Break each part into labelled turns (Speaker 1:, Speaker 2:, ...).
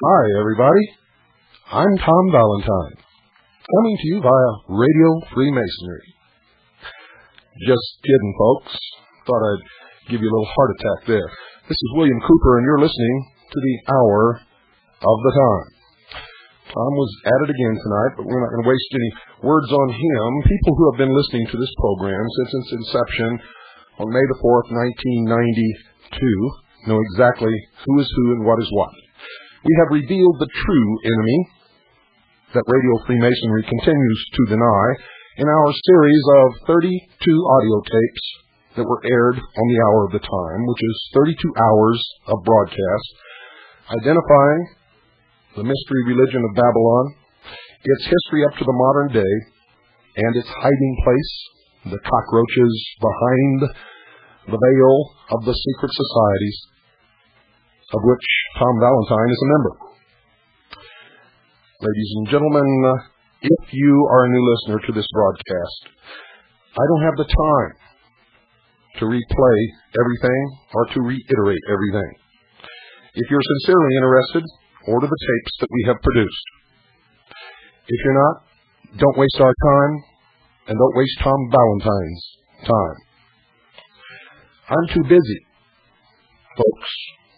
Speaker 1: Hi, everybody. I'm Tom Valentine, coming to you via Radio Freemasonry. Just kidding, folks. Thought I'd give you a little heart attack there. This is William Cooper, and you're listening to the Hour of the Time. Tom was at it again tonight, but we're not going to waste any words on him. People who have been listening to this program since its inception on May the 4th, 1992, know exactly who is who and what is what. We have revealed the true enemy that Radio Freemasonry continues to deny in our series of 32 audio tapes that were aired on the Hour of the Time, which is 32 hours of broadcast, identifying the mystery religion of Babylon, its history up to the modern day, and its hiding place, the cockroaches behind the veil of the secret societies, of which Tom Valentine is a member. Ladies and gentlemen, if you are a new listener to this broadcast, I don't have the time to replay everything or to reiterate everything. If you're sincerely interested, order the tapes that we have produced. If you're not, don't waste our time, and don't waste Tom Valentine's time. I'm too busy, folks,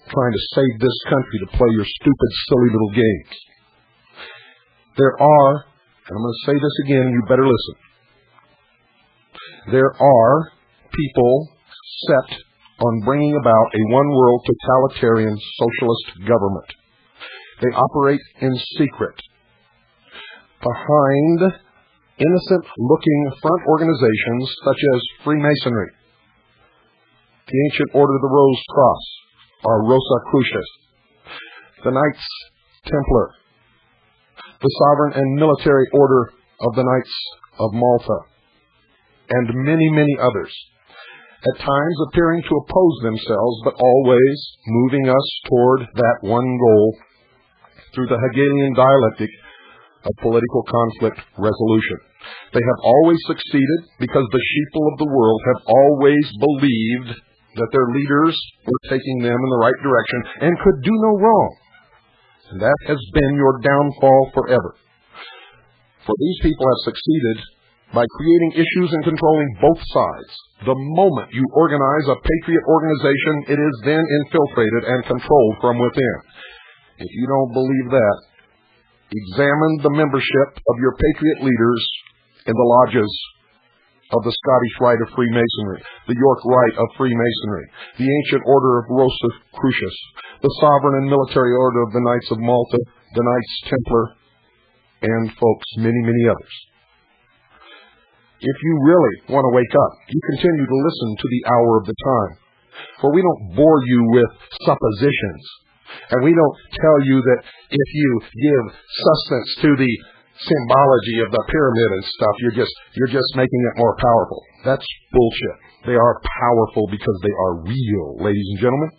Speaker 1: trying to save this country to play your stupid, silly little games. There are, and I'm going to say this again, you better listen. There are people set on bringing about a one-world totalitarian socialist government. They operate in secret, behind innocent-looking front organizations such as Freemasonry, the Ancient Order of the Rose Cross, or Rosa Crucis, the Knights Templar, the Sovereign and Military Order of the Knights of Malta, and many, many others, at times appearing to oppose themselves, but always moving us toward that one goal through the Hegelian dialectic of political conflict resolution. They have always succeeded because the sheeple of the world have always believed that their leaders were taking them in the right direction and could do no wrong. And that has been your downfall forever. For these people have succeeded by creating issues and controlling both sides. The moment you organize a patriot organization, it is then infiltrated and controlled from within. If you don't believe that, examine the membership of your patriot leaders in the lodges of the Scottish Rite of Freemasonry, the York Rite of Freemasonry, the Ancient Order of Rosa Crucis, the Sovereign and Military Order of the Knights of Malta, the Knights Templar, and, folks, many, many others. If you really want to wake up, you continue to listen to the Hour of the Time, for we don't bore you with suppositions, and we don't tell you that if you give sustenance to the symbology of the pyramid and stuff, you're just making it more powerful. That's bullshit. They are powerful because they are real, ladies and gentlemen.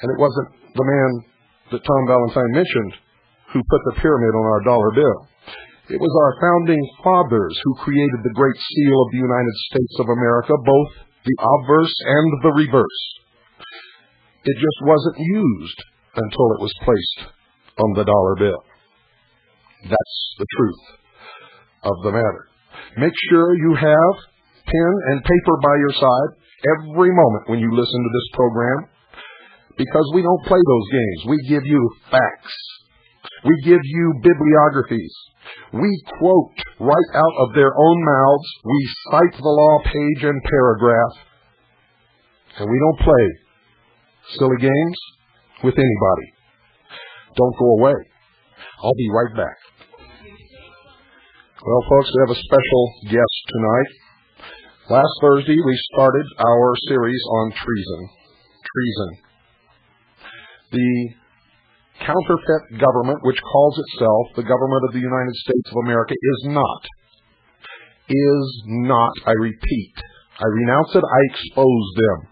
Speaker 1: And it wasn't the man that Tom Valentine mentioned who put the pyramid on our dollar bill. It was our founding fathers who created the Great Seal of the United States of America, both the obverse and the reverse. It just wasn't used until it was placed on the dollar bill. That's the truth of the matter. Make sure you have pen and paper by your side every moment when you listen to this program. because we don't play those games. We give you facts. We give you bibliographies. We quote right out of their own mouths. We cite the law page and paragraph. And we don't play silly games with anybody. Don't go away. I'll be right back. Well, folks, we have a special guest tonight. Last Thursday, we started our series on treason. Treason. The counterfeit government, which calls itself the government of the United States of America, is not, I repeat, I renounce it, I expose them.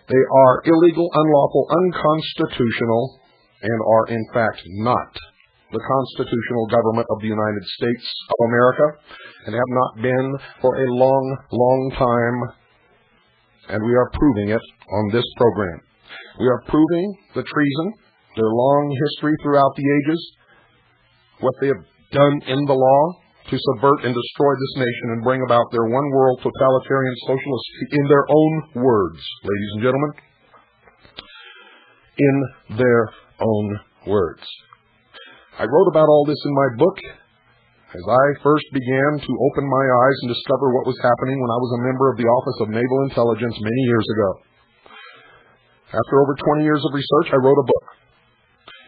Speaker 1: They are illegal, unlawful, unconstitutional, and are in fact not the constitutional government of the United States of America, and have not been for a long, long time, and we are proving it on this program. We are proving the treason, their long history throughout the ages, what they have done in the law to subvert and destroy this nation and bring about their one-world totalitarian socialist, in their own words, ladies and gentlemen, in their own words. I wrote about all this in my book as I first began to open my eyes and discover what was happening when I was a member of the Office of Naval Intelligence many years ago. After over 20 years of research, I wrote a book.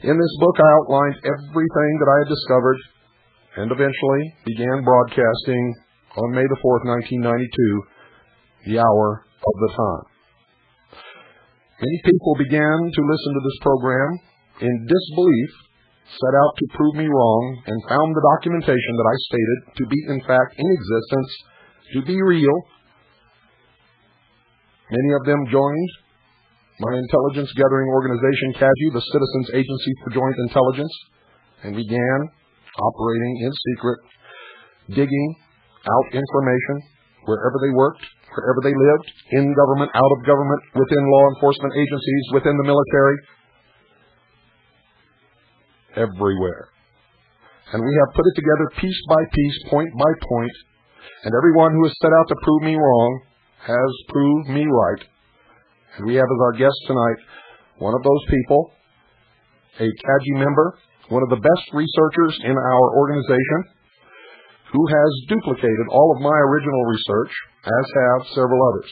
Speaker 1: In this book, I outlined everything that I had discovered and eventually began broadcasting on May the 4th, 1992, the hour of the time. Many people began to listen to this program in disbelief, set out to prove me wrong, and found the documentation that I stated to be in fact in existence, to be real. Many of them joined my intelligence gathering organization, CAGI, the Citizens Agency for Joint Intelligence, and began operating in secret, digging out information wherever they worked, wherever they lived, in government, out of government, within law enforcement agencies, within the military, everywhere. And we have put it together piece by piece, point by point, and everyone who has set out to prove me wrong has proved me right. And we have as our guest tonight one of those people, a CAGI member, one of the best researchers in our organization, who has duplicated all of my original research, as have several others.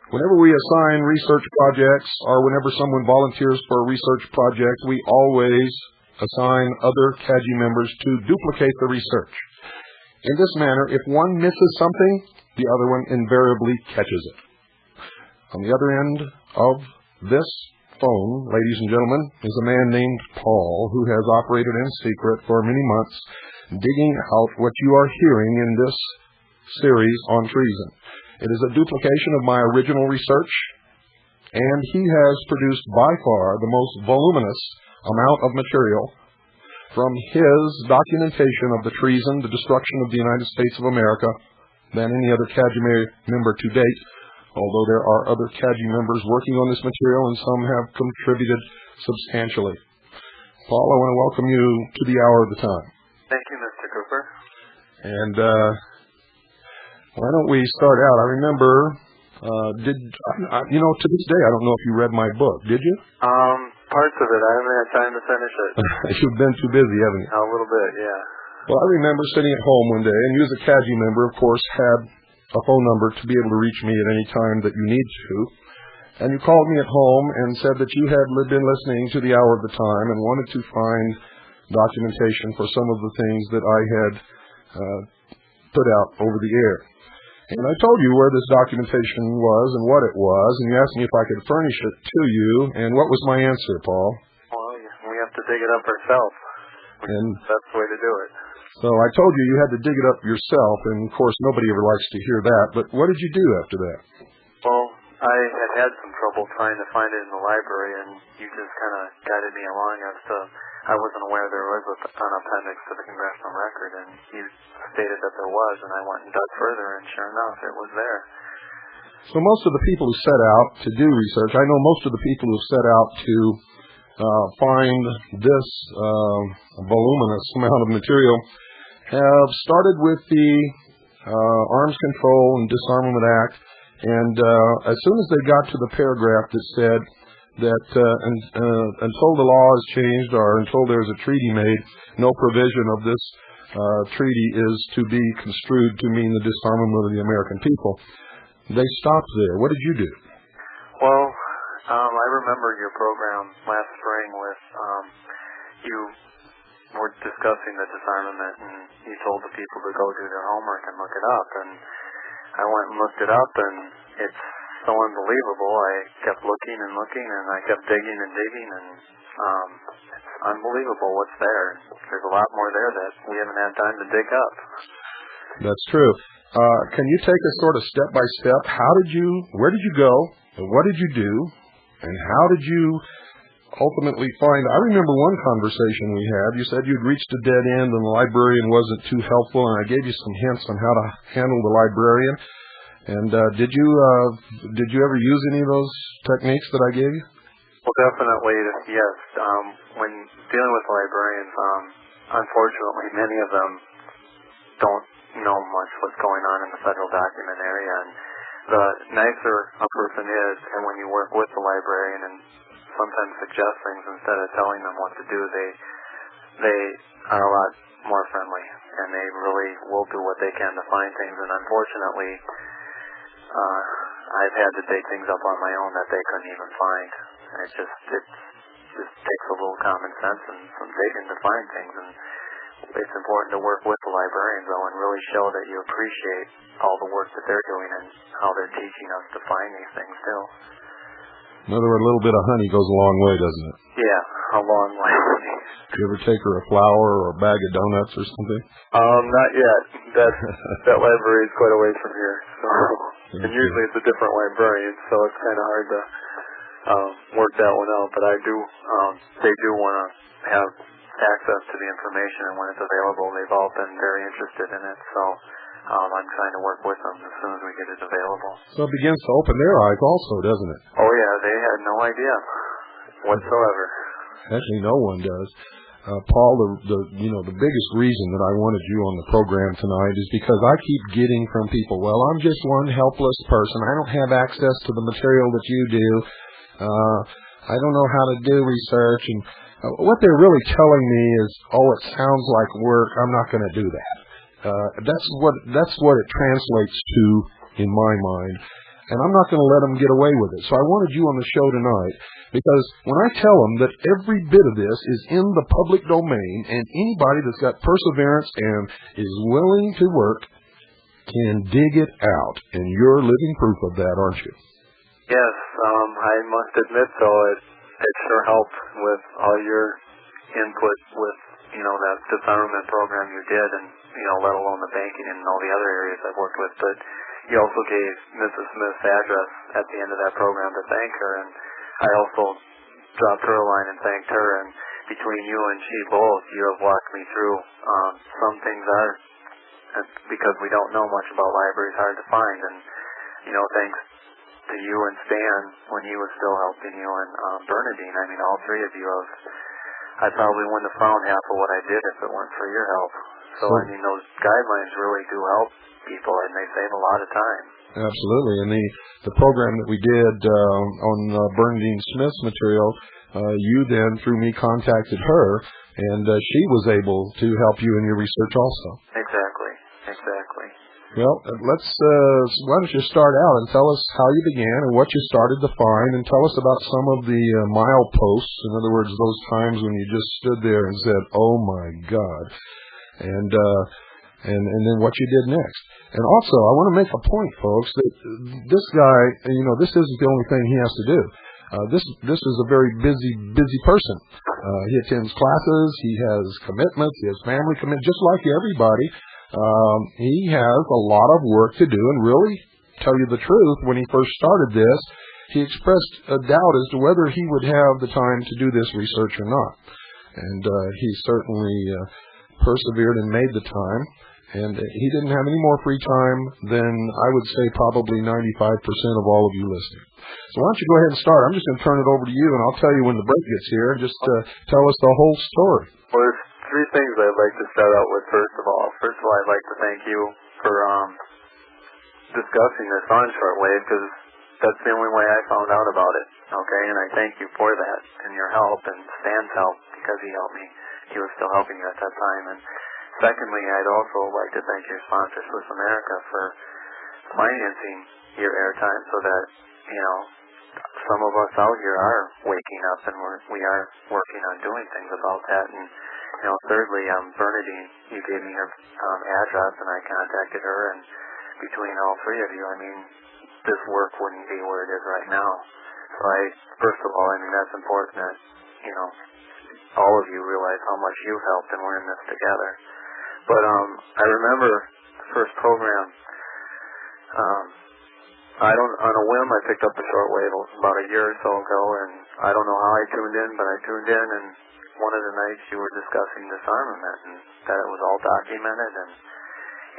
Speaker 1: Whenever we assign research projects, or whenever someone volunteers for a research project, we always assign other CAGI members to duplicate the research. In this manner, if one misses something, the other one invariably catches it. On the other end of this phone, ladies and gentlemen, is a man named Paul, who has operated in secret for many months, digging out what you are hearing in this series on treason. It is a duplication of my original research, and he has produced by far the most voluminous amount of material from his documentation of the treason, the destruction of the United States of America, than any other CAGI member to date, although there are other CAGI members working on this material, and some have contributed substantially. Paul, I want to welcome you to the hour of the time.
Speaker 2: Thank you, Mr. Cooper.
Speaker 1: And why don't we start out? I remember, to this day, I don't know if you read my book. Did you?
Speaker 2: Parts of it. I haven't had time to finish it.
Speaker 1: You've been too busy, haven't you?
Speaker 2: A little bit, yeah.
Speaker 1: Well, I remember sitting at home one day, and you as a CAGI member, of course, had a phone number to be able to reach me at any time that you need to. And you called me at home and said that you had been listening to the hour of the time and wanted to find documentation for some of the things that I had put out over the air. And I told you where this documentation was and what it was, and you asked me if I could furnish it to you, and what was my answer, Paul?
Speaker 2: Well, we have to dig it up ourselves.
Speaker 1: And
Speaker 2: that's the way to do it.
Speaker 1: So I told you you had to dig it up yourself, and of course nobody ever likes to hear that, but what did you do after that?
Speaker 2: Well, I had some trouble trying to find it in the library, and you just kind of guided me along as to, I wasn't aware there was an appendix to the congressional record, and you stated that there was, and I went and dug further, and sure enough, it was there.
Speaker 1: So most of the people who set out to do research, I know most of the people who set out to find this voluminous amount of material have started with the Arms Control and Disarmament Act And as soon as they got to the paragraph that said that until the law is changed or until there's a treaty made, no provision of this treaty is to be construed to mean the disarmament of the American people, they stopped there. What did you do?
Speaker 2: Well, I remember your program last spring with you were discussing the disarmament, and you told the people to go do their homework and look it up. And I went and looked it up, and it's so unbelievable. I kept looking and looking, and I kept digging and digging, and it's unbelievable what's there. There's a lot more there that we haven't had time to dig up.
Speaker 1: That's true. Can you take us sort of step by step? Where did you go, and what did you do, and how did you ultimately find? I remember one conversation we had. You said you'd reached a dead end and the librarian wasn't too helpful, and I gave you some hints on how to handle the librarian. And did you ever use any of those techniques that I gave you?
Speaker 2: Well, definitely, yes. When dealing with librarians, unfortunately, many of them don't know much what's going on in the federal document area. And the nicer a person is, and when you work with the librarian and sometimes suggest things instead of telling them what to do, they are a lot more friendly, and they really will do what they can to find things. And unfortunately, I've had to dig things up on my own that they couldn't even find. And it just takes a little common sense and some digging to find things. And it's important to work with the librarians, though, and really show that you appreciate all the work that they're doing and how they're teaching us to find these things, too.
Speaker 1: In other words, a little bit of honey goes a long way, doesn't it?
Speaker 2: Yeah, a long way.
Speaker 1: Do you ever take her a flower or a bag of donuts or something?
Speaker 2: Not yet. That library is quite a ways from here. So, and usually it's a different librarian, so it's kind of hard to work that one out. But they do want to have access to the information, and when it's available, they've all been very interested in it. So I'm trying to work with them as soon as we get it available.
Speaker 1: So it begins to open their eyes also, doesn't it?
Speaker 2: Oh yeah, they had no idea whatsoever.
Speaker 1: Actually, no one does. Paul, the biggest reason that I wanted you on the program tonight is because I keep getting from people, well, I'm just one helpless person. I don't have access to the material that you do. I don't know how to do research. And what they're really telling me is, oh, it sounds like work. I'm not going to do that. That's what it translates to in my mind. And I'm not going to let them get away with it. So I wanted you on the show tonight because when I tell them that every bit of this is in the public domain and anybody that's got perseverance and is willing to work can dig it out. And you're living proof of that, aren't you?
Speaker 2: Yes, I must admit, though, it sure helped with all your input with, that disarmament program you did and, let alone the banking and all the other areas I've worked with. But you also gave Mrs. Smith's address at the end of that program to thank her, and I also dropped her a line and thanked her, and between you and she both, you have walked me through. Some things are, because we don't know much about libraries, hard to find, and, thanks to you and Stan when he was still helping you, and Bernadine, all three of you I probably wouldn't have found half of what I did if it weren't for your help. So, those guidelines really do help people, and they save a lot of time.
Speaker 1: Absolutely. And the program that we did on Bernadine Smith's material, you then, through me, contacted her, and she was able to help you in your research also.
Speaker 2: Exactly.
Speaker 1: Well, why don't you start out and tell us how you began and what you started to find, and tell us about some of the mileposts. In other words, those times when you just stood there and said, "Oh my God," and then what you did next. And also, I want to make a point, folks, that this guy, this isn't the only thing he has to do. This is a very busy person. He attends classes, he has commitments, he has family commitments, just like everybody. He has a lot of work to do, and really, tell you the truth, when he first started this, he expressed a doubt as to whether he would have the time to do this research or not. And he certainly persevered and made the time, and he didn't have any more free time than, I would say, probably 95% of all of you listening. So why don't you go ahead and start? I'm just going to turn it over to you, and I'll tell you when the break gets here, and just tell us the whole story.
Speaker 2: Well, there's three things I'd like to start out with. First of all, I'd like to thank you for discussing this on shortwave because that's the only way I found out about it. Okay, and I thank you for that and your help and Stan's help because he helped me. He was still helping me at that time. And secondly, I'd also like to thank your sponsor, Swiss America, for financing your airtime so that, you know, some of us out here are waking up and we are working on doing things about that. And, you know, thirdly, Bernadine, you gave me her address and I contacted her, and between all three of you, I mean, this work wouldn't be where it is right now. So first of all, I mean, that's important that, you know, all of you realize how much you've helped and we're in this together. But I remember the first program, on a whim, I picked up the shortwave about a year or so ago, and I don't know how I tuned in, but I tuned in, and one of the nights you were discussing disarmament, and that it was all documented and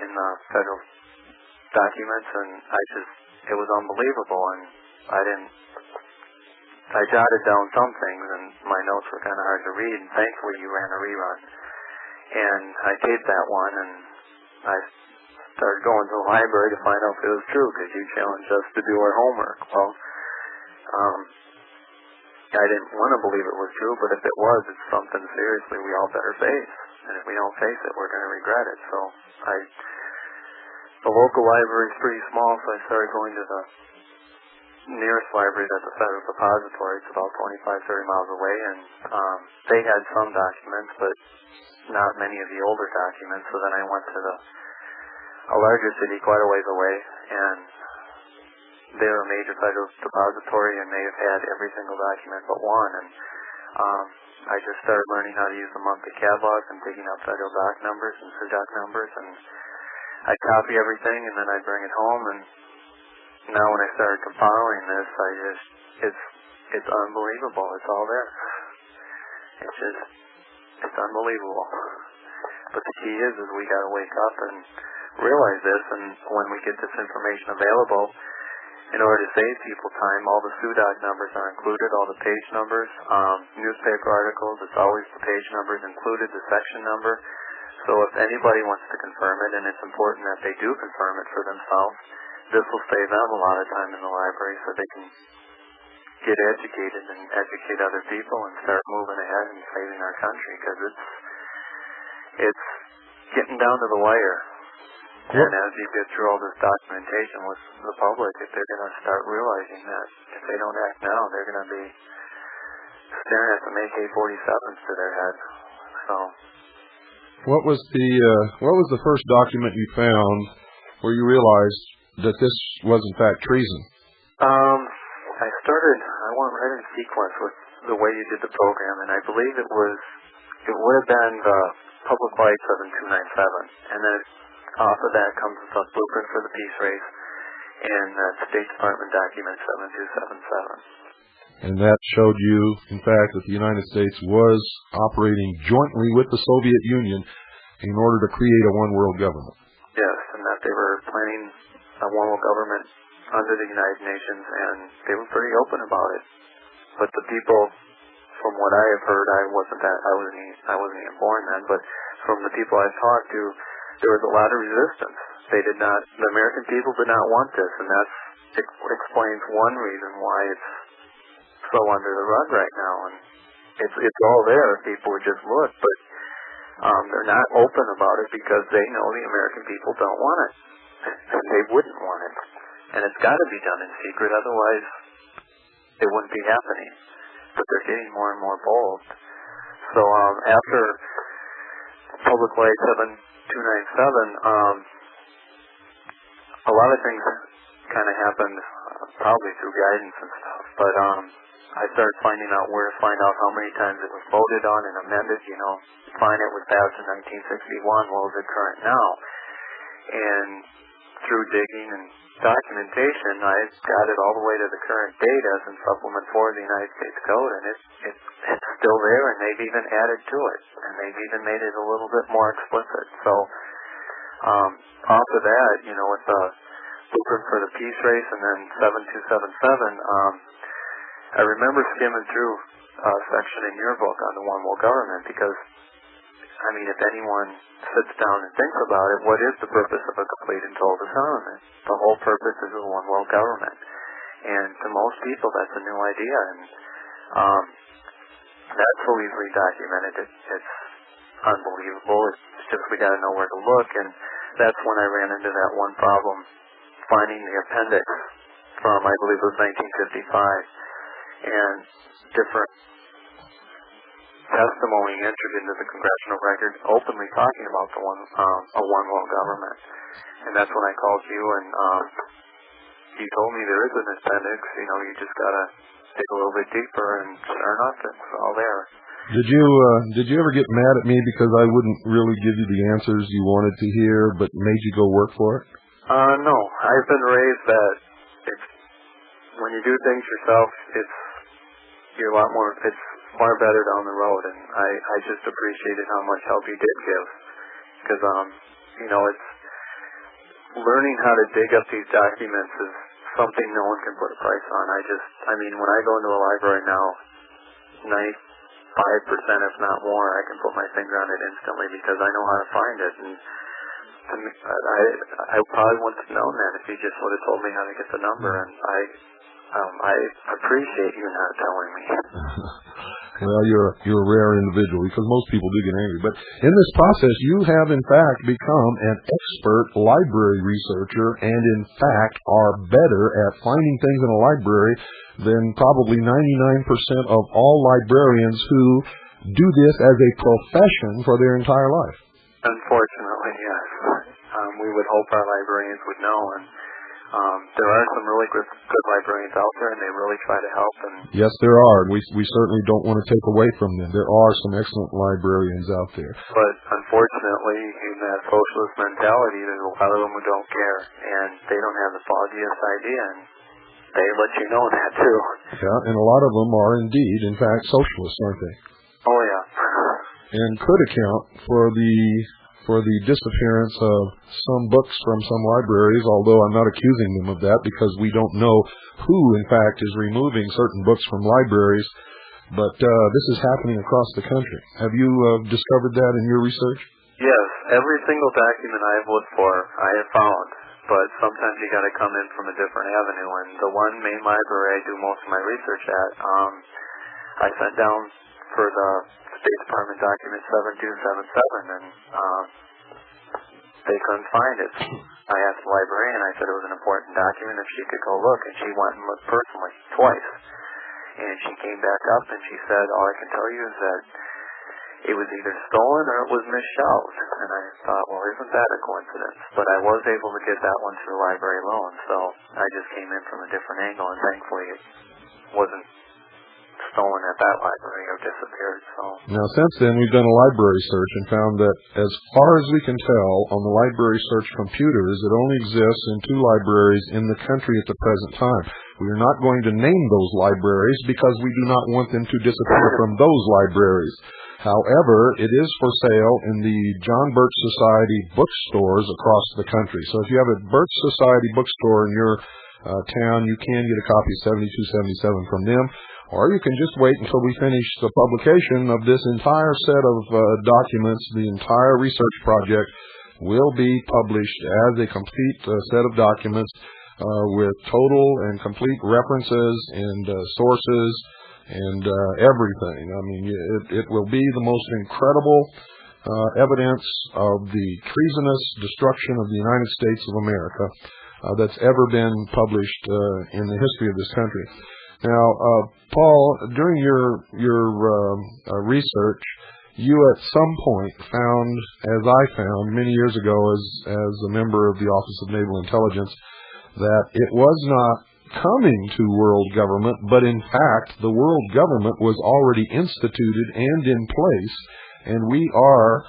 Speaker 2: in the federal documents, and it was unbelievable, and I jotted down some things, and my notes were kind of hard to read, and thankfully you ran a rerun. And I taped that one, and I started going to the library to find out if it was true, because you challenged us to do our homework. Well, I didn't want to believe it was true, but if it was, it's something seriously we all better face. And if we don't face it, we're going to regret it. So the local library is pretty small, so I started going to the nearest library that's a federal depository. It's about 25, 30 miles away, and they had some documents, but not many of the older documents. So then I went to a larger city quite a ways away, and they're a major federal depository, and they have had every single document but one. And I just started learning how to use the monthly catalog and picking up federal doc numbers and SIDOC numbers, and I'd copy everything, and then I'd bring it home. And now when I started compiling this, it's unbelievable. It's all there. It's unbelievable. But the key is we got to wake up and realize this, and when we get this information available, in order to save people time, all the SUDOC numbers are included, all the page numbers, newspaper articles, it's always the page numbers included, the section number. So if anybody wants to confirm it, and it's important that they do confirm it for themselves, this will save them a lot of time in the library so they can get educated and educate other people and start moving ahead and saving our country, because it's getting down to the wire. And as you get through all this documentation with the public, if they're going to start realizing that if they don't act now, they're going to be staring at some AK-47s to their head. So,
Speaker 1: what was the first document you found where you realized that this was in fact treason?
Speaker 2: I went right in sequence with the way you did the program, and I believe it would have been the Public Light 7297, and then off of that comes the blueprint for the peace race and State Department document 7277.
Speaker 1: And that showed you, in fact, that the United States was operating jointly with the Soviet Union in order to create a one-world government.
Speaker 2: Yes, and that they were planning a one-world government under the United Nations, and they were pretty open about it. But the people, from what I have heard, I wasn't even born then, but from the people I've talked to, there was a lot of resistance. The American people did not want this, and that explains one reason why it's so under the rug right now. And it's all there if people would just look, but they're not open about it because they know the American people don't want it, and they wouldn't want it. And it's got to be done in secret, otherwise it wouldn't be happening. But they're getting more and more bold. So after Public Light 7297, a lot of things kind of happened, probably through guidance and stuff, but I started finding out where to find out how many times it was voted on and amended. You know, fine, it was passed in 1961, well, is it current now? And through digging and documentation, I got it all the way to the current date as in Supplement 4 of the United States Code, and it's still there, and they've even added to it, and they've even made it a little bit more explicit. So off of that, you know, with the blueprint for the peace race and then 7277, I remember skimming through a section in your book on the one world government, because I mean, if anyone sits down and thinks about it, what is the purpose of a complete and total disarmament? The whole purpose is a one world government. And to most people, that's a new idea. And that's so easily documented. It's unbelievable. It's just we got to know where to look. And that's when I ran into that one problem, finding the appendix from, I believe it was 1955, and different testimony entered into the congressional record openly talking about a one world government. And that's when I called you, and you told me there is an appendix. You just gotta dig a little bit deeper, and sure enough, it's all there.
Speaker 1: Did you ever get mad at me because I wouldn't really give you the answers you wanted to hear, but made you go work for it?
Speaker 2: No. I've been raised that when you do things yourself, it's far better down the road, and I just appreciated how much help you did give, because it's learning how to dig up these documents is something no one can put a price on. When I go into a library now, 95%, if not more, I can put my finger on it instantly because I know how to find it. And to me, I probably wouldn't have known that if you just would have told me how to get the number. And I appreciate you not telling me.
Speaker 1: Well, you're a rare individual because most people do get angry. But in this process, you have, in fact, become an expert library researcher and, in fact, are better at finding things in a library than probably 99% of all librarians who do this as a profession for their entire life.
Speaker 2: Unfortunately, yes. We would hope our librarians would know, and there are some really good librarians out there, and they really try to help. And
Speaker 1: yes, there are. We certainly don't want to take away from them. There are some excellent librarians out there.
Speaker 2: But unfortunately, in that socialist mentality, there's a lot of them who don't care, and they don't have the foggiest idea, and they let you know that too.
Speaker 1: Yeah, and a lot of them are indeed, in fact, socialists, aren't they?
Speaker 2: Oh yeah.
Speaker 1: And could account for the disappearance of some books from some libraries, although I'm not accusing them of that because we don't know who, in fact, is removing certain books from libraries. But this is happening across the country. Have you discovered that in your research?
Speaker 2: Yes. Every single document I have looked for, I have found. But sometimes you got to come in from a different avenue. And the one main library I do most of my research at, I sent down for the State Department document 7277, and they couldn't find it. I asked the librarian, I said it was an important document, if she could go look, and she went and looked personally, twice. And she came back up and she said, all I can tell you is that it was either stolen or it was misshelved. And I thought, well, isn't that a coincidence? But I was able to get that one through library loan, so I just came in from a different angle, and thankfully it wasn't stolen at that library or disappeared. So
Speaker 1: now, since then, we've done a library search and found that, as far as we can tell, on the library search computers, it only exists in 2 libraries in the country at the present time. We are not going to name those libraries because we do not want them to disappear from those libraries. However, it is for sale in the John Birch Society bookstores across the country. So if you have a Birch Society bookstore in your town, you can get a copy of 7277 from them. Or you can just wait until we finish the publication of this entire set of documents. The entire research project will be published as a complete set of documents with total and complete references and sources and everything. I mean, it will be the most incredible evidence of the treasonous destruction of the United States of America that's ever been published in the history of this country. Now, Paul, during your research, you at some point found, as I found many years ago as a member of the Office of Naval Intelligence, that it was not coming to world government, but in fact the world government was already instituted and in place, and we are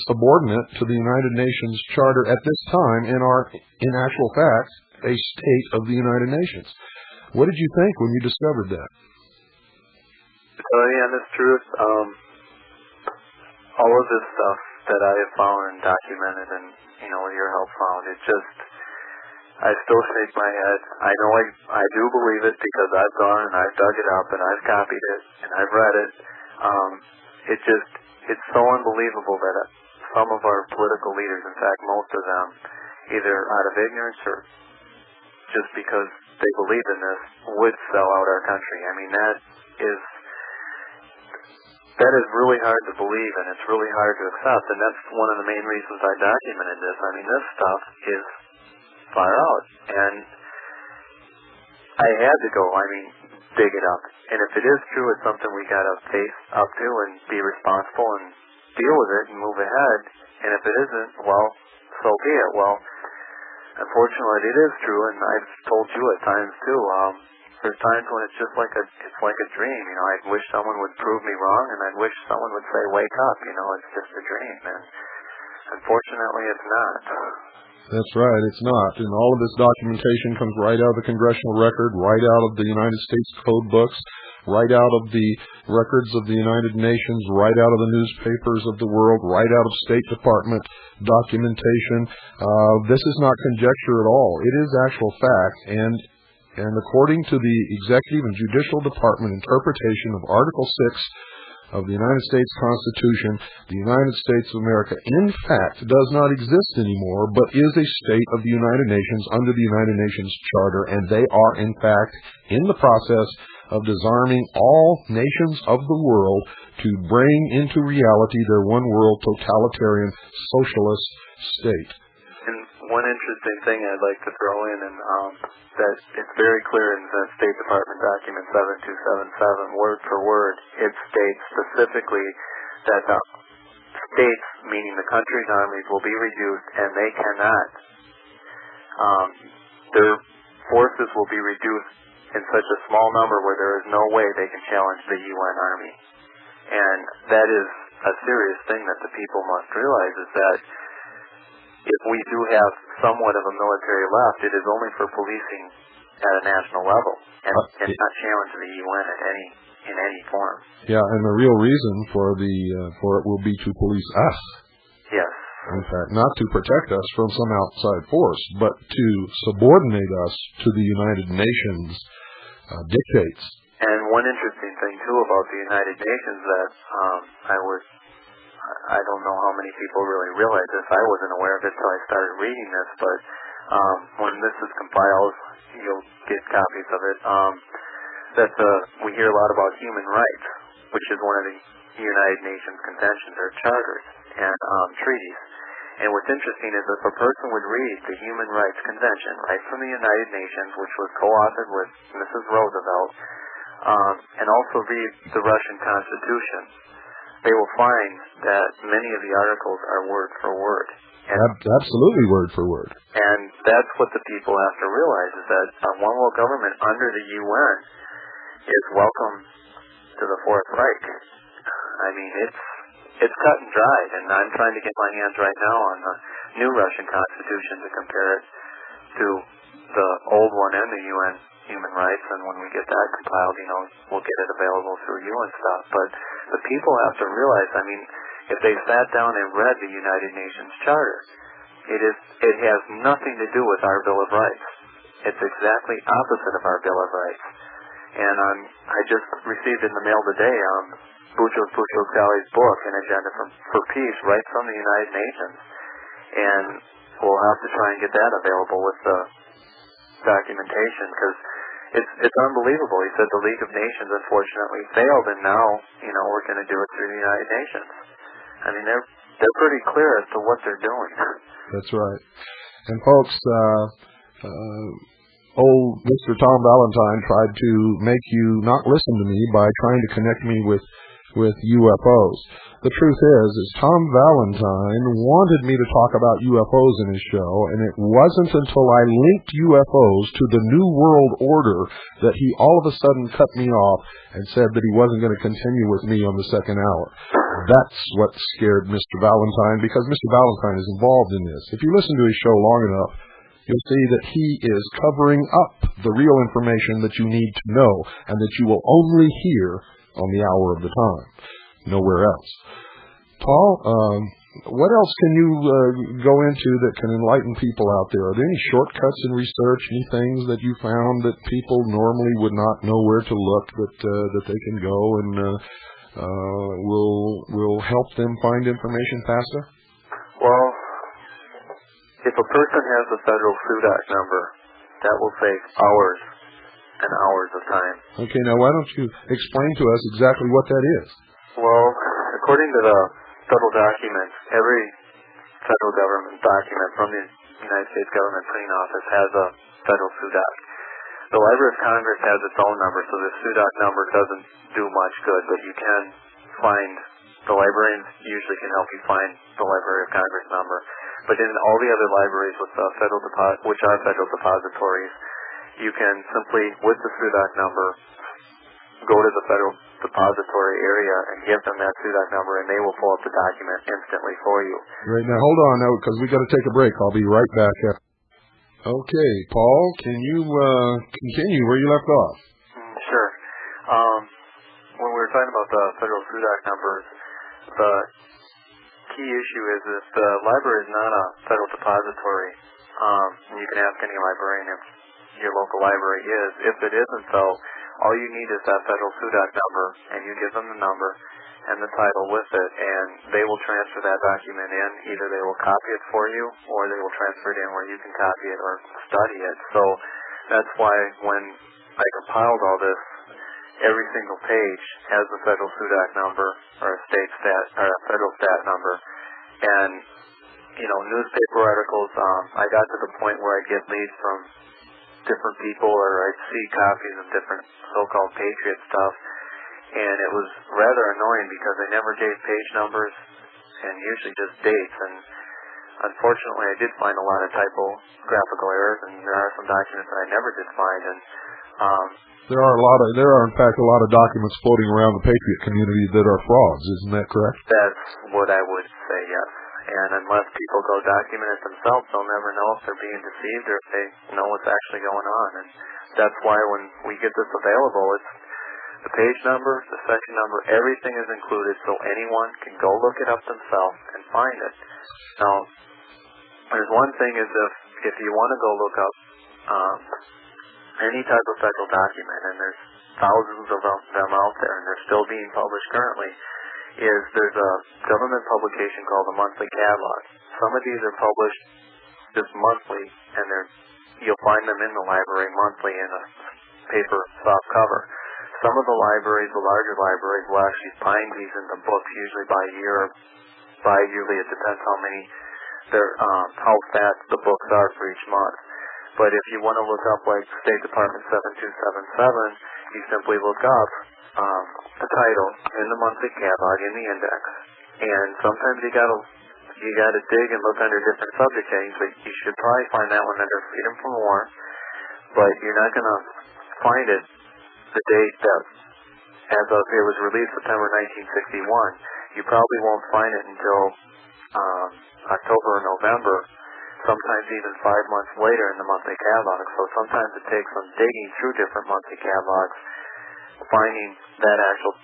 Speaker 1: subordinate to the United Nations Charter at this time and are, in actual fact, a state of the United Nations. What did you think when you discovered that?
Speaker 2: Yeah, that's true. All of this stuff that I have found and documented and, with your help found, I still shake my head. I know I do believe it because I've gone and I've dug it up and I've copied it and I've read it. it's so unbelievable that some of our political leaders, in fact most of them, either out of ignorance or just because they believe in this, would sell out our country. I mean, that is really hard to believe, and it's really hard to accept, and that's one of the main reasons I documented this. I mean, this stuff is far out, and I had to go, dig it up. And if it is true, it's something we got to face up to and be responsible and deal with it and move ahead. And if it isn't, well, so be it. Well, unfortunately, it is true, and I've told you at times too. There's times when it's just like a dream. I'd wish someone would prove me wrong, and I'd wish someone would say, "Wake up!" It's just a dream, and unfortunately, it's not.
Speaker 1: That's right, it's not. And all of this documentation comes right out of the congressional record, right out of the United States code books, right out of the records of the United Nations, right out of the newspapers of the world, right out of State Department documentation. This is not conjecture at all. It is actual fact. And according to the Executive and Judicial Department interpretation of Article 6 of the United States Constitution, the United States of America, in fact, does not exist anymore, but is a state of the United Nations under the United Nations Charter, and they are, in fact, in the process of disarming all nations of the world to bring into reality their one-world totalitarian socialist state.
Speaker 2: And one interesting thing I'd like to throw in, and that it's very clear in the State Department document 7277, word for word, it states specifically that the states, meaning the country's armies, will be reduced, and they cannot. Their forces will be reduced in such a small number where there is no way they can challenge the UN Army. And that is a serious thing that the people must realize, is that if we do have somewhat of a military left, it is only for policing at a national level and not challenge the UN in any form.
Speaker 1: Yeah, and the real reason for it will be to police us.
Speaker 2: Yes.
Speaker 1: In fact, not to protect us from some outside force, but to subordinate us to the United Nations dictates.
Speaker 2: And one interesting thing too about the United Nations that I don't know how many people really realize this. I wasn't aware of it until I started reading this, but when this is compiled, you'll get copies of it. We hear a lot about human rights, which is one of the United Nations conventions or charters and treaties. And what's interesting is if a person would read the Human Rights Convention right from the United Nations, which was co-authored with Mrs. Roosevelt, and also read the Russian Constitution, they will find that many of the articles are word for word.
Speaker 1: Absolutely word for word.
Speaker 2: And that's what the people have to realize, is that a one-world government under the UN is welcome to the Fourth Reich. I mean, it's cut and dried, and I'm trying to get my hands right now on the new Russian Constitution to compare it to the old one and the UN human rights, and when we get that compiled, we'll get it available through you and stuff. But the people have to realize, I mean, if they sat down and read the United Nations Charter, it has nothing to do with our Bill of Rights. It's exactly opposite of our Bill of Rights. And I just received in the mail today Boutros Boutros-Ghali's book, An Agenda for Peace, right from the United Nations. And we'll have to try and get that available with the documentation, because it's unbelievable. He said the League of Nations unfortunately failed, and now we're going to do it through the United Nations. I mean, they're pretty clear as to what they're doing.
Speaker 1: That's right. And folks, old Mr. Tom Valentine tried to make you not listen to me by trying to connect me with UFOs. The truth is Tom Valentine wanted me to talk about UFOs in his show, and it wasn't until I linked UFOs to the New World Order that he all of a sudden cut me off and said that he wasn't going to continue with me on the second hour. That's what scared Mr. Valentine, because Mr. Valentine is involved in this. If you listen to his show long enough, you'll see that he is covering up the real information that you need to know and that you will only hear on the hour of the time, nowhere else. Paul, what else can you go into that can enlighten people out there? Are there any shortcuts in research, any things that you found that people normally would not know where to look, that they can go and will help them find information faster?
Speaker 2: Well, if a person has a federal SUDAC number, that will save hours and hours of time.
Speaker 1: Okay, now why don't you explain to us exactly what that is?
Speaker 2: Well, according to the federal documents, every federal government document from the United States Government Printing Office has a federal SUDAC. The Library of Congress has its own number, so the SUDAC number doesn't do much good, but you can find, the librarians usually can help you find the Library of Congress number. But in all the other libraries with which are federal depositories, you can simply, with the SUDAC number, go to the federal depository area and give them that SUDAC number, and they will pull up the document instantly for you.
Speaker 1: Right, now hold on, because we got to take a break. I'll be right back. Okay, Paul, can you continue where you left off?
Speaker 2: Sure. When we were talking about the federal SUDAC numbers, the key issue is if the library is not a federal depository, and you can ask any librarian if your local library is. If it isn't, though, all you need is that federal SUDAC number, and you give them the number and the title with it, and they will transfer that document in. Either they will copy it for you, or they will transfer it in where you can copy it or study it. So that's why when I compiled all this, every single page has the federal SUDAC number or a federal stat number. And, you know, newspaper articles, I got to the point where I'd get leads from different people, or I'd see copies of different so-called patriot stuff, and it was rather annoying because they never gave page numbers and usually just dates. And unfortunately, I did find a lot of typographical errors, and there are some documents that I never did find. And
Speaker 1: there are in fact a lot of documents floating around the patriot community that are frauds. Isn't that correct?
Speaker 2: That's what I would say, yes. And unless people go document it themselves, they'll never know if they're being deceived or if they know what's actually going on. And that's why when we get this available, it's the page number, the section number, everything is included, so anyone can go look it up themselves and find it. Now, there's one thing is if you want to go look up any type of federal document, and there's thousands of them out there, and they're still being published currently, there's a government publication called the Monthly Catalog. Some of these are published just monthly, and you'll find them in the library monthly in a paper soft cover. Some of the libraries, the larger libraries, will actually bind these into books, usually by year or bi-yearly. It depends how fat the books are for each month. But if you want to look up like State Department 7277, you simply look up the title in the monthly catalog in the index. And sometimes you gotta dig and look under different subject headings, but you should probably find that one under Freedom from War. But you're not gonna find it the date that as of it was released September 1961. You probably won't find it until October or November, sometimes even 5 months later in the monthly catalog. So sometimes it takes some digging through different monthly catalogs, finding that actual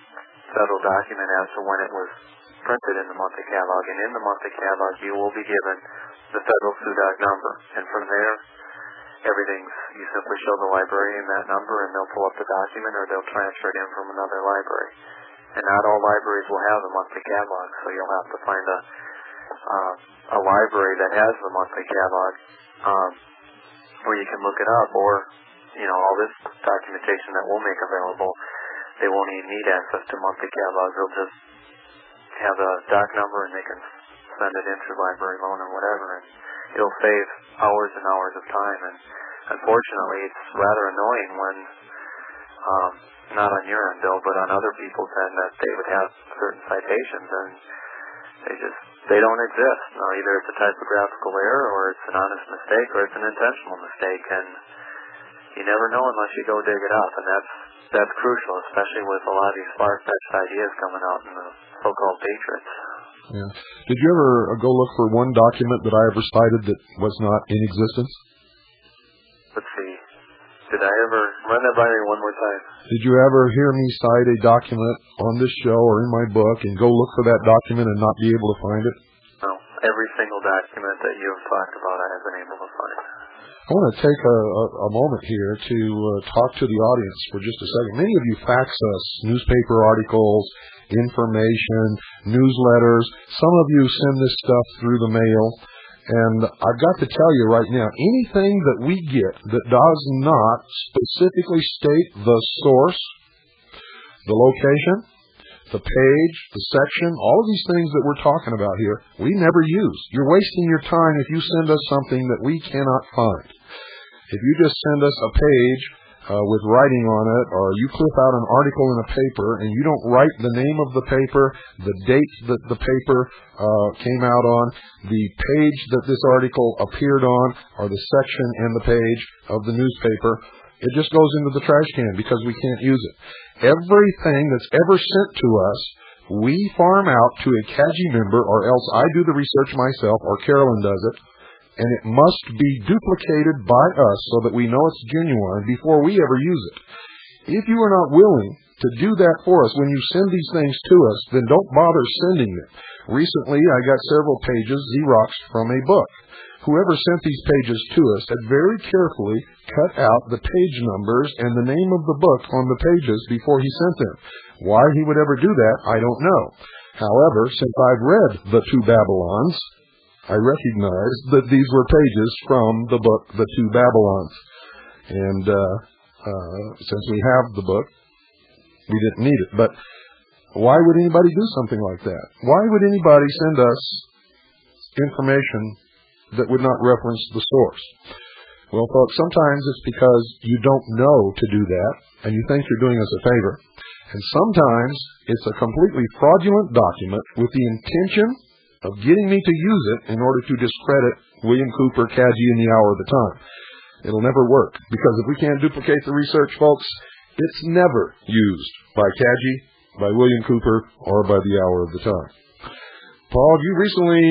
Speaker 2: federal document as to when it was printed in the monthly catalog. And in the monthly catalog, you will be given the federal SUDAC number. And from there, you simply show the librarian that number, and they'll pull up the document, or they'll transfer it in from another library. And not all libraries will have a monthly catalog, so you'll have to find a library that has the monthly catalog where you can look it up, or all this documentation that we'll make available, they won't even need access to monthly catalogs. They'll just have a doc number, and they can send it in through library loan or whatever, and it'll save hours and hours of time. And unfortunately, it's rather annoying when, not on your end, Bill, but on other people's end, that they would have certain citations, and they don't exist. Now, either it's a typographical error, or it's an honest mistake, or it's an intentional mistake, and you never know unless you go dig it up. And that's crucial, especially with a lot of these far-fetched ideas coming out in the so-called patriots.
Speaker 1: Yeah. Did you ever go look for one document that I ever cited that was not in existence?
Speaker 2: Let's see. Did I ever run that by me one more time?
Speaker 1: Did you ever hear me cite a document on this show or in my book and go look for that document and not be able to find it?
Speaker 2: No. Every single document that you have talked about, I have been able to find.
Speaker 1: I want to take a moment here to talk to the audience for just a second. Many of you fax us newspaper articles information, newsletters. Some of you send this stuff through the mail. And I've got to tell you right now, anything that we get that does not specifically state the source, the location, the page, the section, all of these things that we're talking about here, we never use. You're wasting your time if you send us something that we cannot find. If you just send us a page with writing on it, or you clip out an article in a paper and you don't write the name of the paper, the date that the paper came out on, the page that this article appeared on, or the section and the page of the newspaper, it just goes into the trash can because we can't use it. Everything that's ever sent to us, we farm out to a CAGI member, or else I do the research myself, or Carolyn does it, and it must be duplicated by us so that we know it's genuine before we ever use it. If you are not willing to do that for us when you send these things to us, then don't bother sending them. Recently, I got several pages Xeroxed from a book. Whoever sent these pages to us had very carefully cut out the page numbers and the name of the book on the pages before he sent them. Why he would ever do that, I don't know. However, since I've read The Two Babylons, I recognize that these were pages from the book The Two Babylons. And since we have the book, we didn't need it. But why would anybody do something like that? Why would anybody send us information that would not reference the source? Well, folks, sometimes it's because you don't know to do that, and you think you're doing us a favor. And sometimes it's a completely fraudulent document with the intention of getting me to use it in order to discredit William Cooper, CAGI, in the hour of the time. It'll never work, because if we can't duplicate the research, folks, it's never used by CAGI, by William Cooper, or by the hour of the time. Paul, you recently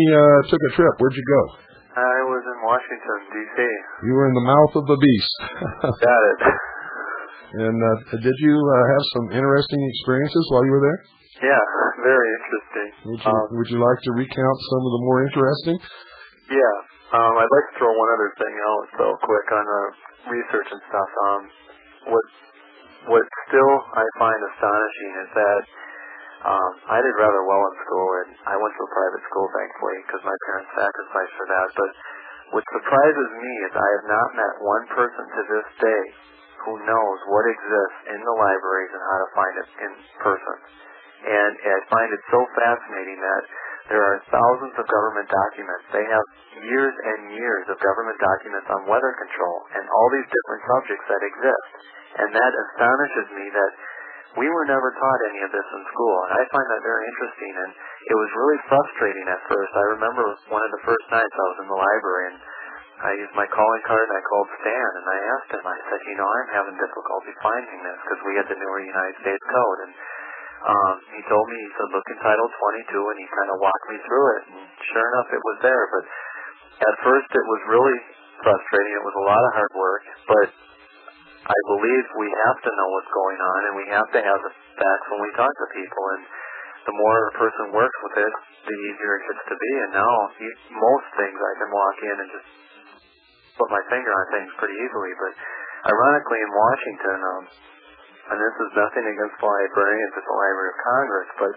Speaker 1: took a trip. Where'd you go?
Speaker 2: I was in Washington, D.C.
Speaker 1: You were in the mouth of the beast.
Speaker 2: Got it.
Speaker 1: And did you have some interesting experiences while you were there?
Speaker 2: Yeah, very interesting.
Speaker 1: Would you like to recount some of the more interesting?
Speaker 2: Yeah. I'd like to throw one other thing out real quick on research and stuff. What still I find astonishing is that I did rather well in school, and I went to a private school, thankfully, because my parents sacrificed for that. But what surprises me is I have not met one person to this day who knows what exists in the libraries and how to find it in person. And I find it so fascinating that there are thousands of government documents. They have years and years of government documents on weather control and all these different subjects that exist. And that astonishes me that we were never taught any of this in school, and I find that very interesting, and it was really frustrating at first. I remember one of the first nights I was in the library, and I used my calling card, and I called Stan, and I asked him, I said, I'm having difficulty finding this, because we had the newer United States Code, and he told me, he said, look in Title 22, and he kind of walked me through it, and sure enough, it was there, but at first it was really frustrating. It was a lot of hard work, but I believe we have to know what's going on, and we have to have the facts when we talk to people, and the more a person works with it, the easier it gets to be, and now most things I can walk in and just put my finger on things pretty easily, but ironically in Washington, and this is nothing against the librarians at the Library of Congress, but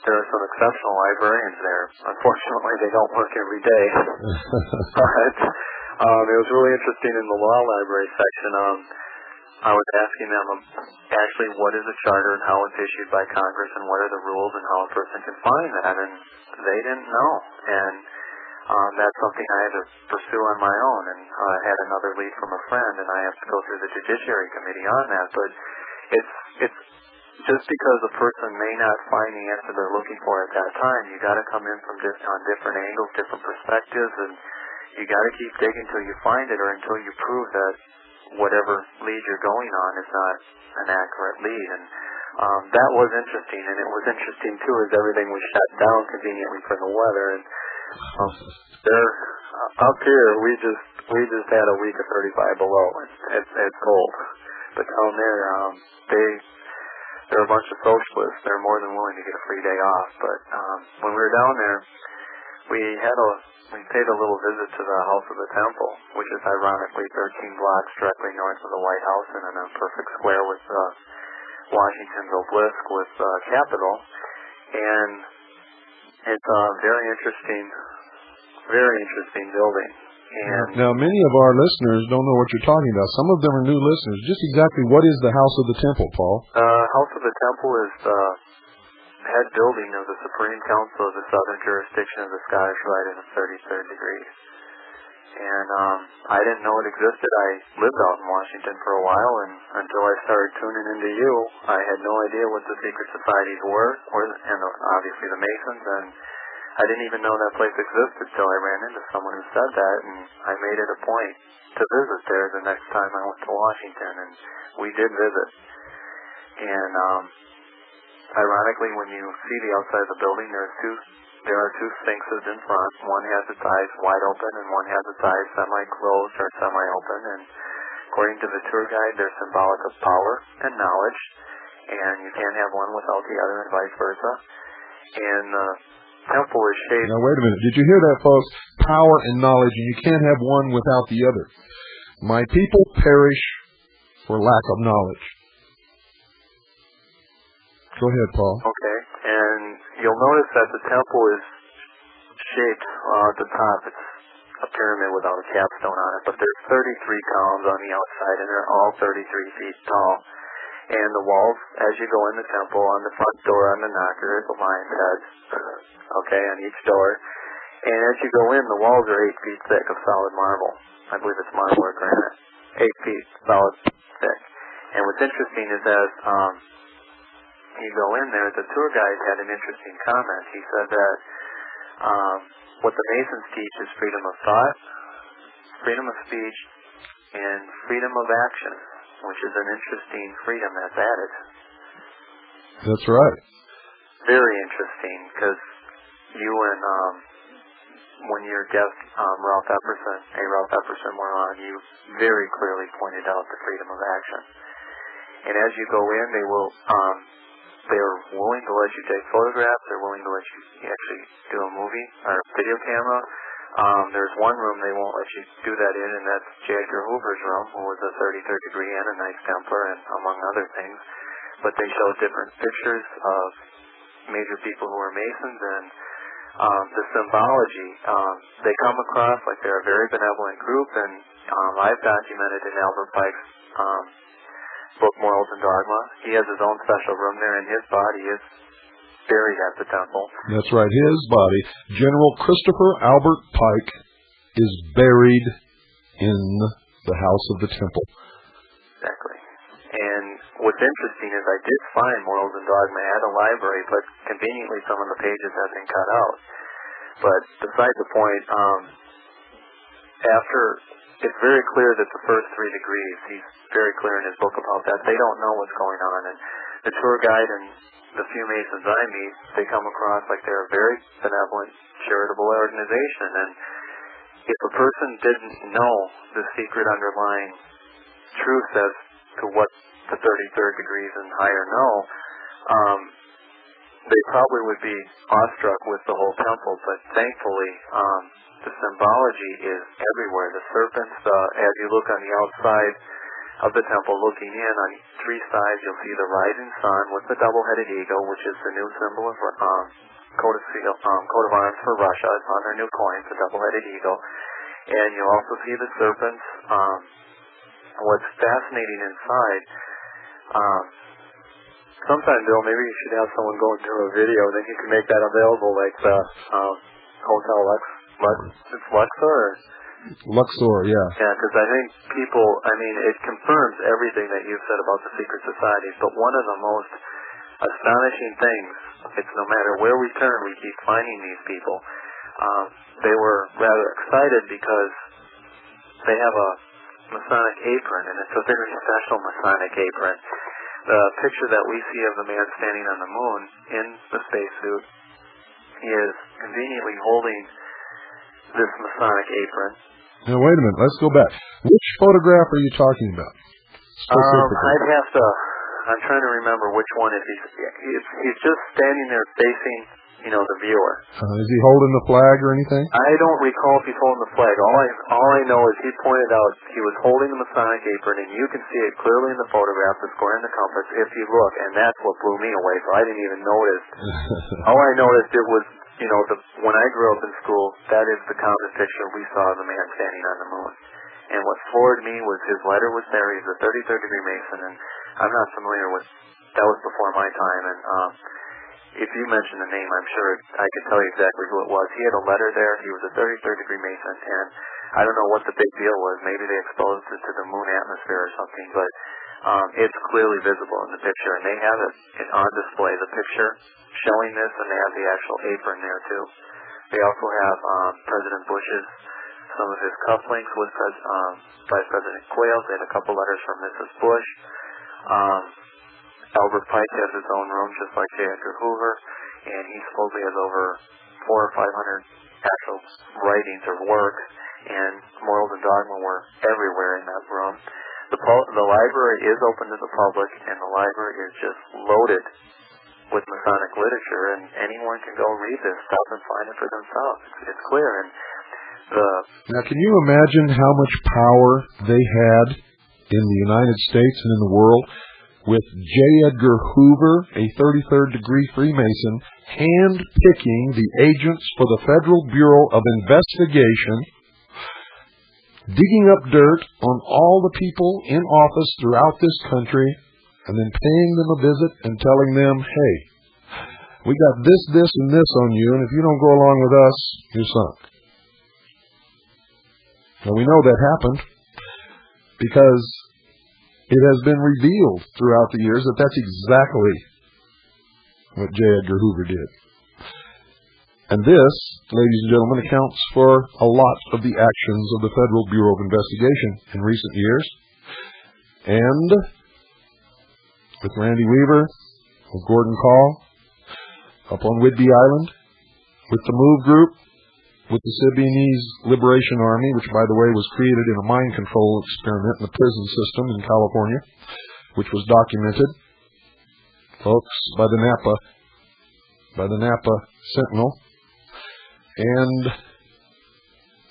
Speaker 2: there are some exceptional librarians there. Unfortunately, they don't work every day. But it was really interesting in the law library section. I was asking them actually what is a charter and how it's issued by Congress and what are the rules and how a person can find that, and they didn't know. And that's something I had to pursue on my own, and I had another lead from a friend, and I have to go through the Judiciary Committee on that. But it's just because a person may not find the answer they're looking for at that time, you got to come in from on different angles, different perspectives, and you got to keep digging until you find it, or until you prove that whatever lead you're going on is not an accurate lead. And that was interesting, and it was interesting too as everything was shut down conveniently for the weather. And there, up here, we just had a week of 35 below. It's cold, but down there, they're a bunch of socialists. They're more than willing to get a free day off. But when we were down there, we paid a little visit to the House of the Temple, which is ironically 13 blocks directly north of the White House and in a perfect square with Washington's obelisk with Capitol, and it's a very interesting building. And
Speaker 1: now, many of our listeners don't know what you're talking about. Some of them are new listeners. Just exactly what is the House of the Temple, Paul?
Speaker 2: House of the Temple is the head building of the Supreme Council of the Southern Jurisdiction of the Scottish Rite in the 33rd degree. And I didn't know it existed. I lived out in Washington for a while, and until I started tuning into you, I had no idea what the secret societies were, and obviously the Masons, and I didn't even know that place existed till I ran into someone who said that, and I made it a point to visit there the next time I went to Washington, and we did visit. And ironically, when you see the outside of the building, there are two sphinxes in front. One has its eyes wide open, and one has its eyes semi-closed or semi-open. And according to the tour guide, they're symbolic of power and knowledge, and you can't have one without the other, and vice versa. And the temple is shaped.
Speaker 1: Now, wait a minute. Did you hear that, folks? Power and knowledge, and you can't have one without the other. My people perish for lack of knowledge. Go ahead, Paul.
Speaker 2: Okay, and you'll notice that the temple is shaped at the top. It's a pyramid without a capstone on it, but there's 33 columns on the outside, and they're all 33 feet tall. And the walls, as you go in the temple, on the front door, on the knocker, is a lion's head, okay, on each door. And as you go in, the walls are 8 feet thick of solid marble. I believe it's marble or granite. 8 feet solid thick. And what's interesting is as you go in there, the tour guide had an interesting comment. He said that what the Masons teach is freedom of thought, freedom of speech, and freedom of action, which is an interesting freedom that's added.
Speaker 1: That's right.
Speaker 2: Very interesting, because you and when your guest Ralph Epperson were on, you very clearly pointed out the freedom of action. And as you go in, they're willing to let you take photographs. They're willing to let you actually do a movie or a video camera. There's one room they won't let you do that in, and that's J. Edgar Hoover's room, who was a 33rd degree and a Knights Templar, and among other things. But they show different pictures of major people who are Masons, and the symbology, they come across like they're a very benevolent group, and I've documented in Albert Pike's book, Morals and Dogma. He has his own special room there, and his body is buried at the temple.
Speaker 1: That's right. His body, General Christopher Albert Pike, is buried in the House of the Temple.
Speaker 2: Exactly. And what's interesting is I did find Morals and Dogma at a library, but conveniently some of the pages have been cut out. But beside the point, it's very clear that the first 3 degrees, he's very clear in his book about that, they don't know what's going on. And the tour guide and the few Masons I meet, they come across like they're a very benevolent, charitable organization. And if a person didn't know the secret underlying truth as to what the 33rd degrees and higher know, they probably would be awestruck with the whole temple. But thankfully, the symbology is everywhere. The serpents, as you look on the outside of the temple looking in, on 3 sides you'll see the rising sun with the double-headed eagle, which is the new symbol of coat of arms for Russia. It's on their new coins, the double-headed eagle. And you'll also see the serpents. What's fascinating inside, sometime, Bill, maybe you should have someone go and do a video, then you can make that available, like the Hotel it's Luxor?
Speaker 1: Luxor, yeah.
Speaker 2: Yeah, because I think it confirms everything that you've said about the secret societies, but one of the most astonishing things, it's no matter where we turn, we keep finding these people. They were rather excited because they have a Masonic apron, and it's a very special Masonic apron. The picture that we see of the man standing on the moon in the spacesuit is conveniently holding this Masonic apron.
Speaker 1: Now, wait a minute. Let's go back. Which photograph are you talking about?
Speaker 2: I'm trying to remember which one it is. He's just standing there facing the viewer.
Speaker 1: Is he holding the flag or anything?
Speaker 2: I don't recall if he's holding the flag. All I know is he pointed out he was holding the Masonic apron, and you can see it clearly in the photograph, the square and the compass, if you look, and that's what blew me away, so I didn't even notice. All I noticed, it was, when I grew up in school, that is the common picture we saw of the man standing on the moon. And what floored me was his letter was there. He's a 33rd degree Mason, and I'm not familiar with, that was before my time, and if you mention the name, I'm sure I could tell you exactly who it was. He had a letter there. He was a 33rd degree Mason, and I don't know what the big deal was. Maybe they exposed it to the moon atmosphere or something, but it's clearly visible in the picture, and they have it on display, the picture showing this, and they have the actual apron there, too. They also have President Bush's, some of his cufflinks with Vice President Quayle's. They had a couple letters from Mrs. Bush. Albert Pike has his own room, just like J. Edgar Hoover, and he supposedly has over 400 or 500 actual writings or works, and Morals and Dogma were everywhere in that room. The library is open to the public, and the library is just loaded with Masonic literature, and anyone can go read this stuff and find it for themselves. It's clear. And
Speaker 1: now, can you imagine how much power they had in the United States and in the world, with J. Edgar Hoover, a 33rd degree Freemason, hand-picking the agents for the Federal Bureau of Investigation, digging up dirt on all the people in office throughout this country, and then paying them a visit and telling them, hey, we got this, this, and this on you, and if you don't go along with us, you're sunk. Now, we know that happened because it has been revealed throughout the years that that's exactly what J. Edgar Hoover did. And this, ladies and gentlemen, accounts for a lot of the actions of the Federal Bureau of Investigation in recent years. And with Randy Weaver, with Gordon Call, up on Whidbey Island, with the MOVE Group, with the Symbionese Liberation Army, which, by the way, was created in a mind control experiment in the prison system in California, which was documented, folks, by the Napa Sentinel, and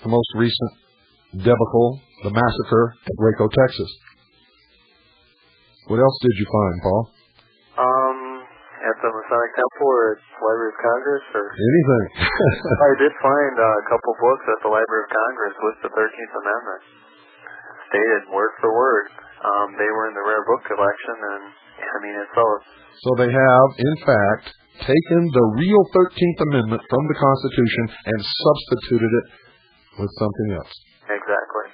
Speaker 1: the most recent debacle, the massacre at Waco, Texas. What else did you find, Paul?
Speaker 2: At the Masonic Temple or at the Library of Congress? Or
Speaker 1: anything.
Speaker 2: I did find a couple books at the Library of Congress with the 13th Amendment, stated word for word. They were in the rare book collection, and it's all.
Speaker 1: So they have, in fact, taken the real 13th Amendment from the Constitution and substituted it with something else.
Speaker 2: Exactly.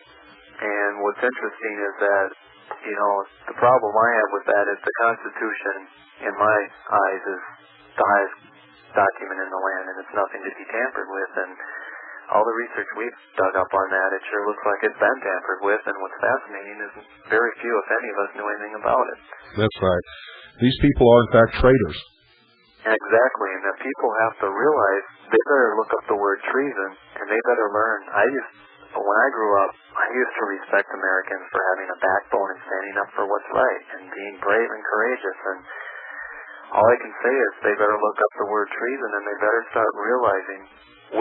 Speaker 2: And what's interesting is that, the problem I have with that is the Constitution, in my eyes, is the highest document in the land, and it's nothing to be tampered with. And all the research we've dug up on that, it sure looks like it's been tampered with, and what's fascinating is very few, if any of us, knew anything about it.
Speaker 1: That's right. These people are, in fact, traitors.
Speaker 2: Exactly, and the people have to realize they better look up the word treason, and they better learn. When I grew up, I used to respect Americans for having a backbone and standing up for what's right and being brave and courageous, and all I can say is they better look up the word treason, and they better start realizing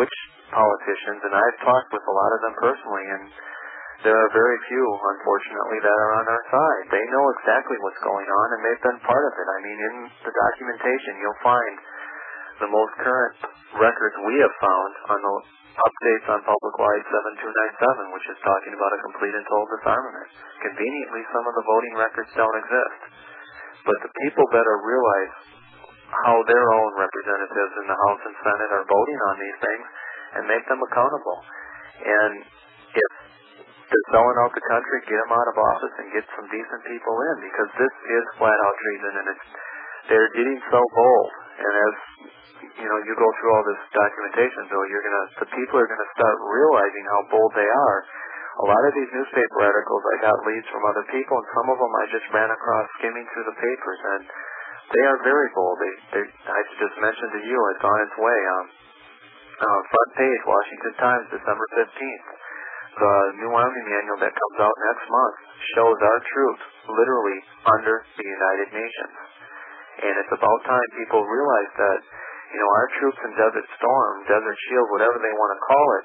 Speaker 2: which politicians, and I've talked with a lot of them personally, and there are very few, unfortunately, that are on our side. They know exactly what's going on, and they've been part of it. In the documentation, you'll find the most current records we have found on the updates on Public Law 7297, which is talking about a complete and total disarmament. Conveniently, some of the voting records don't exist. But the people better realize how their own representatives in the House and Senate are voting on these things and make them accountable. And if they're selling out the country, get them out of office and get some decent people in, because this is flat-out treason, and they're getting so bold. And as you go through all this documentation, Bill, the people are gonna start realizing how bold they are. A lot of these newspaper articles, I got leads from other people, and some of them I just ran across skimming through the papers, and they are very bold. I just mentioned to you, it's on its way. Front page, Washington Times, December 15th. The new Army manual that comes out next month shows our troops literally under the United Nations. And it's about time people realize that our troops in Desert Storm, Desert Shield, whatever they want to call it,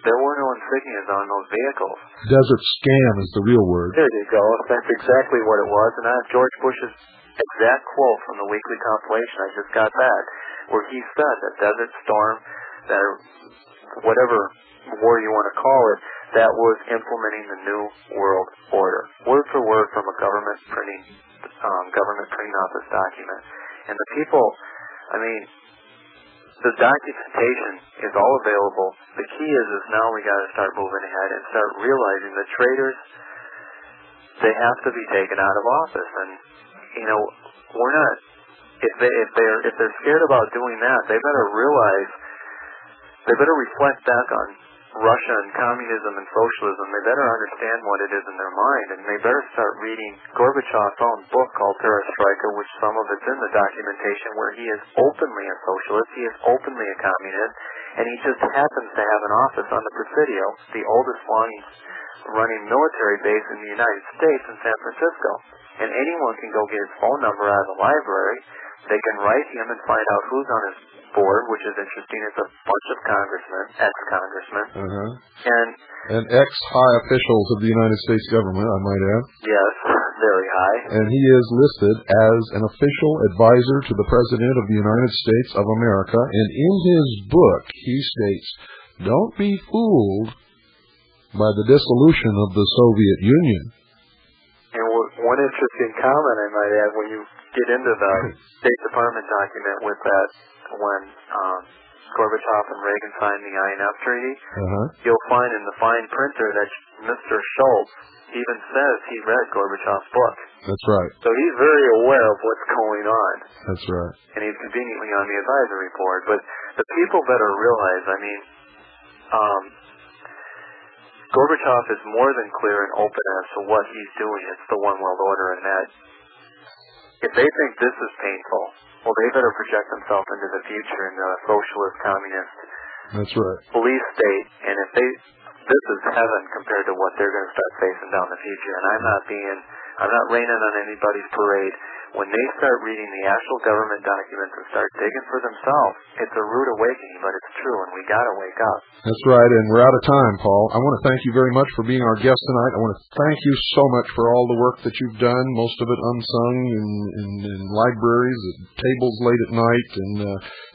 Speaker 2: there were no insignias on those vehicles.
Speaker 1: Desert Scam is the real word.
Speaker 2: There you go. That's exactly what it was. And I have George Bush's exact quote from the weekly compilation. I just got that, where he said that Desert Storm, that whatever war you want to call it, that was implementing the New World Order. Word for word from a government printing off this document. And the people, the documentation is all available. The key is now we got to start moving ahead and start realizing that traitors, they have to be taken out of office. And we're not. If they're scared about doing that, they better realize. They better reflect back on Russia and communism and socialism. They better understand what it is in their mind, and they better start reading Gorbachev's own book called Perestroika, which some of it's in the documentation, where he is openly a socialist, he is openly a communist, and he just happens to have an office on the Presidio, the oldest running military base in the United States in San Francisco. And anyone can go get his phone number out of the library. They can write him and find out who's on his board, which is interesting. It's a bunch of congressmen, ex-congressmen,
Speaker 1: and ex-high officials of the United States government, I might add.
Speaker 2: Yes, very high.
Speaker 1: And he is listed as an official advisor to the President of the United States of America. And in his book, he states, "Don't be fooled by the dissolution of the Soviet Union."
Speaker 2: And one interesting comment I might add, when you get into the State Department document with that, when Gorbachev and Reagan signed the INF Treaty, you'll find in the fine printer that Mr. Schultz even says he read Gorbachev's book.
Speaker 1: That's right.
Speaker 2: So he's very aware of what's going on.
Speaker 1: That's right.
Speaker 2: And he's conveniently on the advisory board. But the people better realize, Gorbachev is more than clear and open as to what he's doing. It's the one world order, and that if they think this is painful, well, they better project themselves into the future in the socialist, communist, police state. And if this is heaven compared to what they're going to start facing down the future. And I'm not raining on anybody's parade. When they start reading the actual government documents and start digging for themselves, it's a rude awakening, but it's true, and we got to wake up.
Speaker 1: That's right, and we're out of time, Paul. I want to thank you very much for being our guest tonight. I want to thank you so much for all the work that you've done, most of it unsung in libraries, at tables late at night, and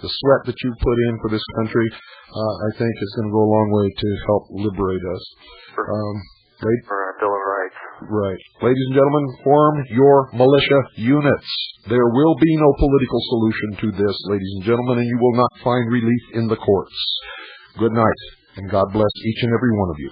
Speaker 1: the sweat that you've put in for this country, I think is going to go a long way to help liberate us.
Speaker 2: For a Bill of Rights.
Speaker 1: Right. Ladies and gentlemen, form your militia units. There will be no political solution to this, ladies and gentlemen, and you will not find relief in the courts. Good night, and God bless each and every one of you.